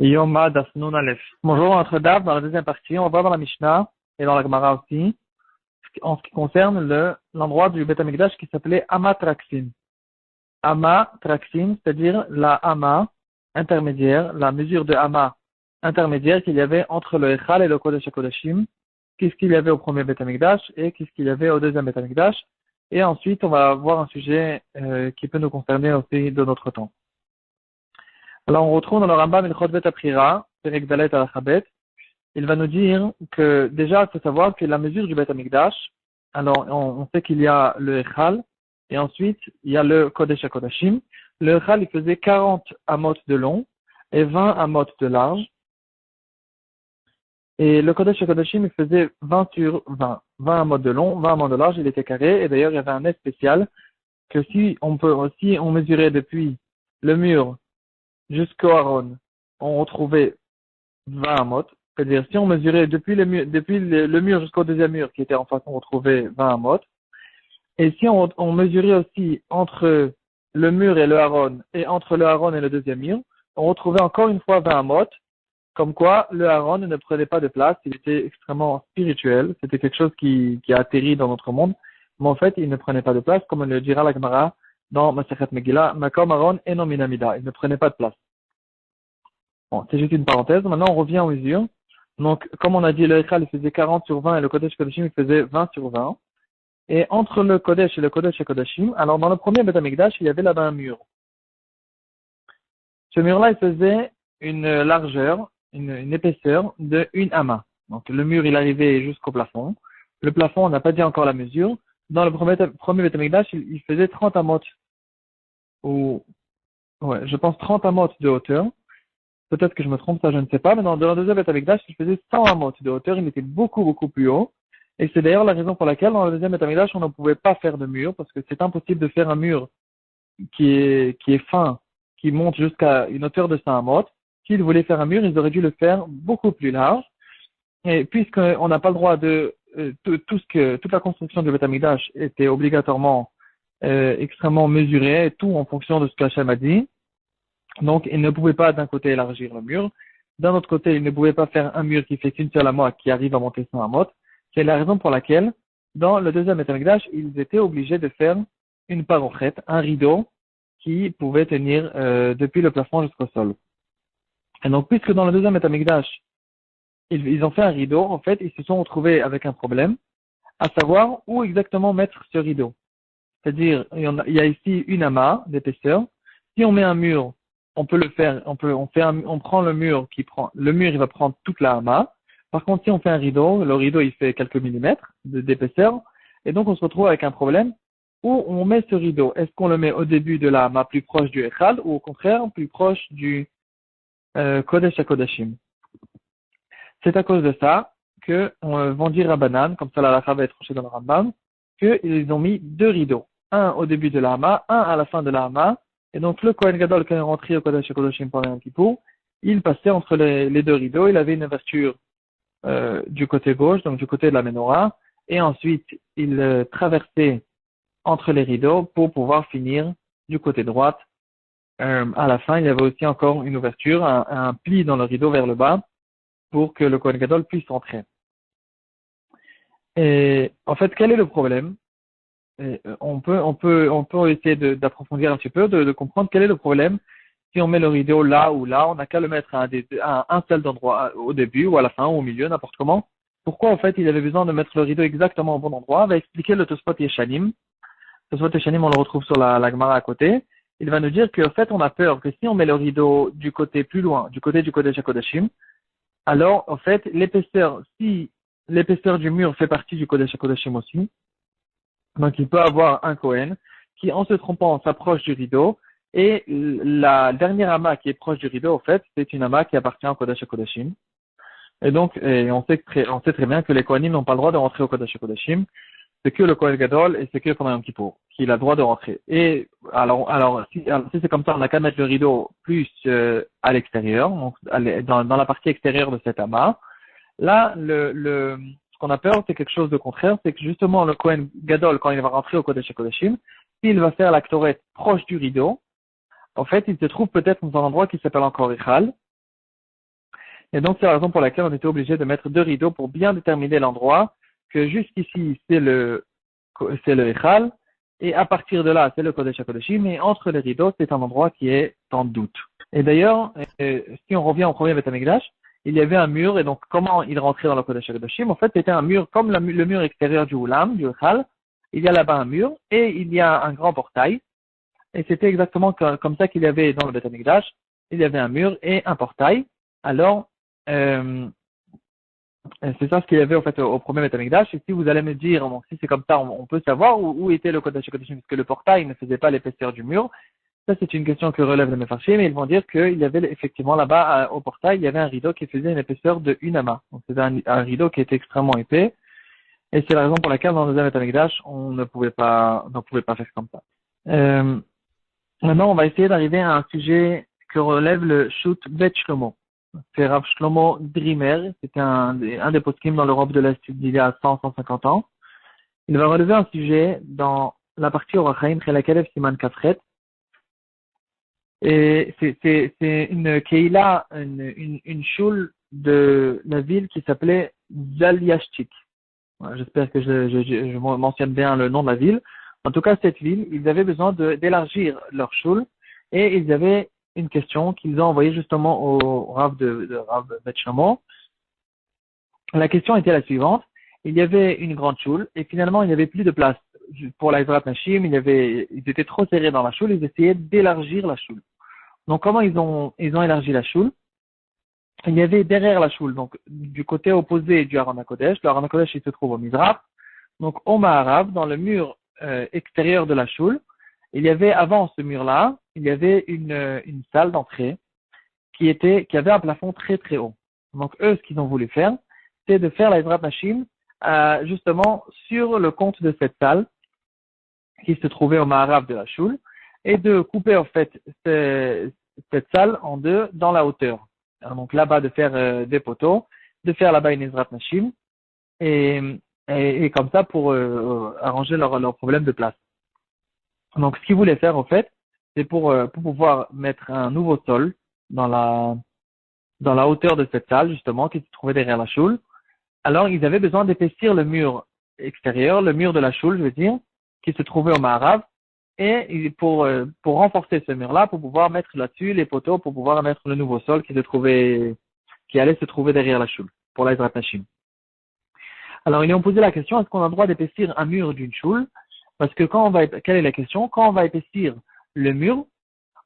Yoma Dafnun Aleph. Bonjour, on entre d'Av dans la deuxième partie. On va voir dans la Mishnah et dans la Gemara aussi, en ce qui concerne l'endroit du Beth Amikdash qui s'appelait Amatraxim. Amatraxim, c'est-à-dire la Ama intermédiaire, la mesure de Ama intermédiaire qu'il y avait entre le Echal et le Kodesh HaKodashim. Qu'est-ce qu'il y avait au premier Beth Amikdash et qu'est-ce qu'il y avait au deuxième Beth Amikdash. Et ensuite, on va voir un sujet qui peut nous concerner aussi de notre temps. Alors, on retrouve dans le Rambam Ilchot Bet Aprira, Perek Dalet Alachabet. Il va nous dire que, déjà, il faut savoir que la mesure du Bet Amikdash, alors, on sait qu'il y a le Echal, et ensuite, il y a le Kodesh HaKodashim. Le Echal, il faisait 40 amot de long et 20 amot de large. Et le Kodesh HaKodashim, il faisait 20 sur 20. 20 amot de long, 20 amot de large, il était carré. Et d'ailleurs, il y avait un nez spécial que si on mesurait depuis le mur jusqu'au Aaron, on retrouvait 20 amot. C'est-à-dire, si on mesurait depuis le mur jusqu'au deuxième mur qui était en face, on retrouvait 20 amot. Et si on mesurait aussi entre le mur et le Aaron, et entre le Aaron et le deuxième mur, on retrouvait encore une fois 20 amot. Comme quoi, le Aaron ne prenait pas de place, il était extrêmement spirituel, c'était quelque chose qui a atterri dans notre monde, mais en fait, il ne prenait pas de place, comme le dira la Gemara dans Masechet Megillah, Makom Aaron eno minamida, il ne prenait pas de place. Bon, c'est juste une parenthèse, maintenant on revient aux mesures. Donc, comme on a dit, le Echal, il faisait 40 sur 20 et le Kodesh Kodashim, il faisait 20 sur 20. Et entre le Kodesh et le Kodesh Kodashim, alors dans le premier Beth Amikdash, il y avait là-bas un mur. Ce mur-là, il faisait une largeur, une épaisseur de une ama. Donc le mur, il arrivait jusqu'au plafond. Le plafond, on n'a pas dit encore la mesure. Dans le premier Beth Amikdash, il faisait 30 amot. Ou, ouais, je pense 30 amot de hauteur. Peut-être que je me trompe, ça je ne sais pas. Mais dans le deuxième Beth Amikdash, il faisait 100 amot de hauteur. Il était beaucoup, beaucoup plus haut. Et c'est d'ailleurs la raison pour laquelle dans le deuxième Beth Amikdash, on ne pouvait pas faire de mur. Parce que c'est impossible de faire un mur qui est fin, qui monte jusqu'à une hauteur de 100 amot. S'ils voulaient faire un mur, ils auraient dû le faire beaucoup plus large. Et puisqu'on n'a pas le droit de toute la construction du Beth Amikdash était obligatoirement extrêmement mesurée, et tout en fonction de ce qu'Hachem a dit. Donc, ils ne pouvaient pas d'un côté élargir le mur, d'un autre côté, ils ne pouvaient pas faire un mur qui fait qu'une seule amot, qui arrive à monter 100 amot. C'est la raison pour laquelle, dans le deuxième Beth Amikdash, ils étaient obligés de faire une parochette, un rideau, qui pouvait tenir depuis le plafond jusqu'au sol. Et donc, puisque dans le deuxième Beth Amikdash, ils ont fait un rideau, en fait, ils se sont retrouvés avec un problème, à savoir où exactement mettre ce rideau. C'est-à-dire, il y a ici une amas d'épaisseur. Si on met un mur, on peut le faire, on prend le mur le mur, il va prendre toute la amas. Par contre, si on fait un rideau, le rideau, il fait quelques millimètres d'épaisseur. Et donc, on se retrouve avec un problème où on met ce rideau. Est-ce qu'on le met au début de la amas plus proche du Echal ou au contraire plus proche du Kodesh HaKodashim? C'est à cause de ça que vont dire Rabbanan, comme ça la halakha va être tranchée dans le Rambam, qu'ils ont mis deux rideaux. Un au début de la hama, un à la fin de la hama. Et donc le Kohen Gadol, quand il est rentré au Kodesh HaKodashim pendant un Kippour, il passait entre les deux rideaux. Il avait une ouverture du côté gauche, donc du côté de la menorah. Et ensuite, il traversait entre les rideaux pour pouvoir finir du côté droite. À la fin, il y avait aussi encore une ouverture, un pli dans le rideau vers le bas, pour que le Kohen Gadol puisse entrer. Et en fait, quel est le problème? Et on peut essayer d'approfondir un petit peu, de comprendre quel est le problème. Si on met le rideau là ou là, on n'a qu'à le mettre à un seul endroit, au début ou à la fin ou au milieu, n'importe comment. Pourquoi en fait il avait besoin de mettre le rideau exactement au bon endroit? On va expliquer le Tosfot Yeshanim. Tosfot Yeshanim, on le retrouve sur la Gemara à côté. Il va nous dire qu'en fait on a peur que si on met le rideau du côté plus loin, du côté du Kodesh HaKodashim, alors, en fait, si l'épaisseur du mur fait partie du Kodesh HaKodashim aussi, donc il peut avoir un Kohen qui, en se trompant, s'approche du rideau, et la dernière ama qui est proche du rideau, en fait, c'est une ama qui appartient au Kodesh HaKodashim. Et donc, on sait très bien que les Kohanim n'ont pas le droit de rentrer au Kodesh HaKodashim. C'est que le Kohen Gadol et c'est que pendant Yom Kippour qu'il a le droit de rentrer. Et alors si c'est comme ça, on n'a qu'à mettre le rideau plus à l'extérieur, donc dans la partie extérieure de cet amas. Là, ce qu'on a peur, c'est quelque chose de contraire, c'est que justement le Kohen Gadol, quand il va rentrer au Kodesh HaKodashim, s'il va faire la Ktoret proche du rideau, en fait, il se trouve peut-être dans un endroit qui s'appelle encore Echal, Et donc, c'est la raison pour laquelle on était obligé de mettre deux rideaux pour bien déterminer l'endroit, que jusqu'ici, c'est le Echal, et à partir de là, c'est le Kodesh HaKodeshim, mais entre les rideaux, c'est un endroit qui est en doute. Et d'ailleurs, si on revient au premier Beth Amikdash, il y avait un mur, et donc comment il rentrait dans le Kodesh HaKodeshim? En fait, c'était un mur comme le mur extérieur du Oulam, du Echal. Il y a là-bas un mur, et il y a un grand portail. Et c'était exactement comme ça qu'il y avait dans le Beth Amikdash. Il y avait un mur et un portail. Alors, c'est ça ce qu'il y avait au fait au premier Beth Amikdash. Et si vous allez me dire, bon, si c'est comme ça, on peut savoir où était le Kodesh HaKodeshim, parce que le portail ne faisait pas l'épaisseur du mur. Ça, c'est une question que relève le Mefarshim, mais ils vont dire qu'il y avait effectivement là-bas, au portail, il y avait un rideau qui faisait une épaisseur de une amas. Donc, c'était un rideau qui était extrêmement épais. Et c'est la raison pour laquelle dans le deuxième Beth Amikdash, on ne pouvait pas faire comme ça. Maintenant, on va essayer d'arriver à un sujet que relève le Shoot Bet Shlomo. C'est Rav Shlomo Drimer, c'était un des poskim dans l'Europe de l'Est d'il y a 150 ans. Il va relever un sujet dans la partie Orachaim, Chelakelev Siman Kafret. Et c'est une Keila, une choule de la ville qui s'appelait Zalyashchik. Voilà, j'espère que je mentionne bien le nom de la ville. En tout cas, cette ville, ils avaient besoin d'élargir leur choule et ils avaient une question qu'ils ont envoyée justement au Rav de Rav Bet Shlomo. La question était la suivante. Il y avait une grande choule et finalement, il n'y avait plus de place pour la Ezrat Nashim. Ils étaient trop serrés dans la choule. Ils essayaient d'élargir la choule. Donc, comment ils ont élargi la choule? Il y avait derrière la choule, donc du côté opposé du Aron HaKodesh. Le Aron HaKodesh, il se trouve au Mizrach. Donc, au Ma'arav, dans le mur extérieur de la choule, il y avait avant ce mur-là, il y avait une salle d'entrée qui avait un plafond très très haut. Donc, eux, ce qu'ils ont voulu faire, c'est de faire la Ezrat Nashim justement sur le compte de cette salle qui se trouvait au Ma'arav de la choule et de couper en fait cette salle en deux dans la hauteur. Alors, donc là-bas de faire des poteaux, de faire là-bas une Ezrat Nashim et comme ça pour arranger leur problème de place. Donc ce qu'ils voulaient faire en fait, c'est pour pouvoir mettre un nouveau sol dans la hauteur de cette salle justement qui se trouvait derrière la choule. Alors ils avaient besoin d'épaissir le mur extérieur, le mur de la choule, je veux dire, qui se trouvait au Ma'arav. Et pour renforcer ce mur-là, pour pouvoir mettre là-dessus les poteaux, pour pouvoir mettre le nouveau sol qui allait se trouver derrière la choule, pour la Ezrat Nashim. Alors, ils ont posé la question, est-ce qu'on a le droit d'épaissir un mur d'une choule? Parce que quelle est la question? Quand on va épaissir le mur,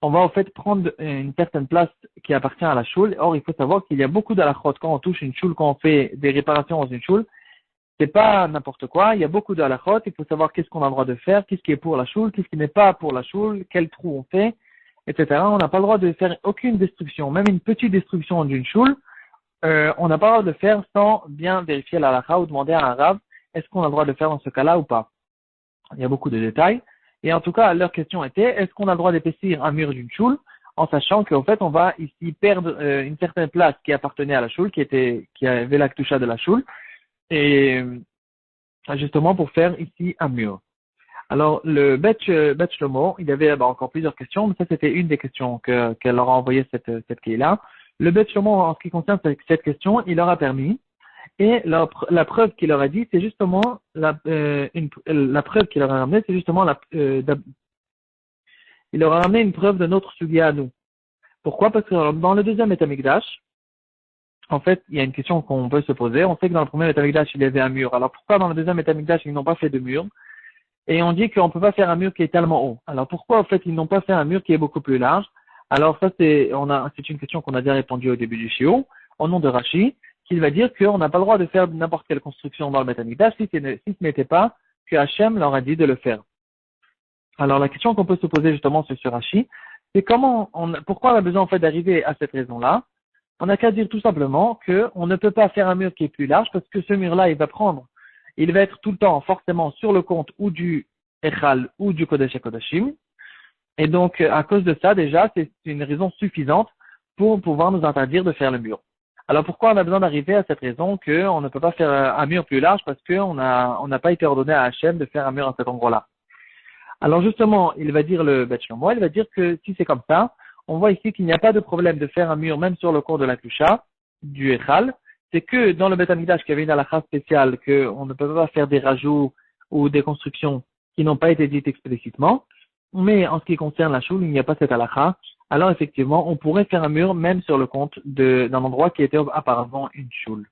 on va en fait prendre une certaine place qui appartient à la choule. Or, il faut savoir qu'il y a beaucoup d'halachot quand on touche une choule, quand on fait des réparations dans une choule. C'est pas n'importe quoi, il y a beaucoup de halachot, il faut savoir qu'est-ce qu'on a le droit de faire, qu'est-ce qui est pour la choule, qu'est-ce qui n'est pas pour la choule, quel trou on fait, etc. On n'a pas le droit de faire aucune destruction, même une petite destruction d'une choule, on n'a pas le droit de faire sans bien vérifier la halakha ou demander à un rav, est-ce qu'on a le droit de faire dans ce cas-là ou pas. Il y a beaucoup de détails. Et en tout cas, leur question était, est-ce qu'on a le droit d'épaissir un mur d'une choule, en sachant qu'en fait, on va ici perdre une certaine place qui appartenait à la choule, qui avait la ktusha de la choule, et justement pour faire ici un mur. Alors le Bet Shlomo, il y avait encore plusieurs questions, mais ça c'était une des questions qu'elle leur a envoyé cette clé-là. Le Bet Shlomo, en ce qui concerne cette question, il leur a permis, et la preuve qu'il leur a dit, c'est justement la preuve qu'il leur a ramenée, c'est justement il leur a ramené une preuve de notre sugya à nous. Pourquoi? Parce que dans le deuxième Beth Amikdash, en fait, il y a une question qu'on peut se poser. On sait que dans le premier Beth Amikdash, il y avait un mur. Alors pourquoi dans le deuxième Beth Amikdash, ils n'ont pas fait de mur? Et on dit qu'on ne peut pas faire un mur qui est tellement haut. Alors pourquoi, en fait, ils n'ont pas fait un mur qui est beaucoup plus large? Alors ça, c'est une question qu'on a déjà répondu au début du shiur, au nom de Rashi, qu'il va dire qu'on n'a pas le droit de faire n'importe quelle construction dans le Beth Amikdash si ce n'était pas que Hachem leur a dit de le faire. Alors la question qu'on peut se poser justement sur Rashi, c'est pourquoi on a besoin en fait d'arriver à cette raison-là? On n'a qu'à dire tout simplement qu'on ne peut pas faire un mur qui est plus large parce que ce mur-là, il va être tout le temps forcément sur le compte ou du Echal ou du Kodesh HaKodashim. Et donc, à cause de ça, déjà, c'est une raison suffisante pour pouvoir nous interdire de faire le mur. Alors, pourquoi on a besoin d'arriver à cette raison qu'on ne peut pas faire un mur plus large parce qu'on n'a pas été ordonné à Hachem de faire un mur à cet endroit-là. Alors, justement, il va dire le Bet Shlomo, il va dire que si c'est comme ça, on voit ici qu'il n'y a pas de problème de faire un mur même sur le cours de la Kusha, du Echal, c'est que dans le Beth Amikdash, qu'il y avait une halakha spéciale, qu'on ne peut pas faire des rajouts ou des constructions qui n'ont pas été dites explicitement, mais en ce qui concerne la choule, il n'y a pas cette halakha. Alors effectivement, on pourrait faire un mur même sur le compte d'un endroit qui était apparemment une choule.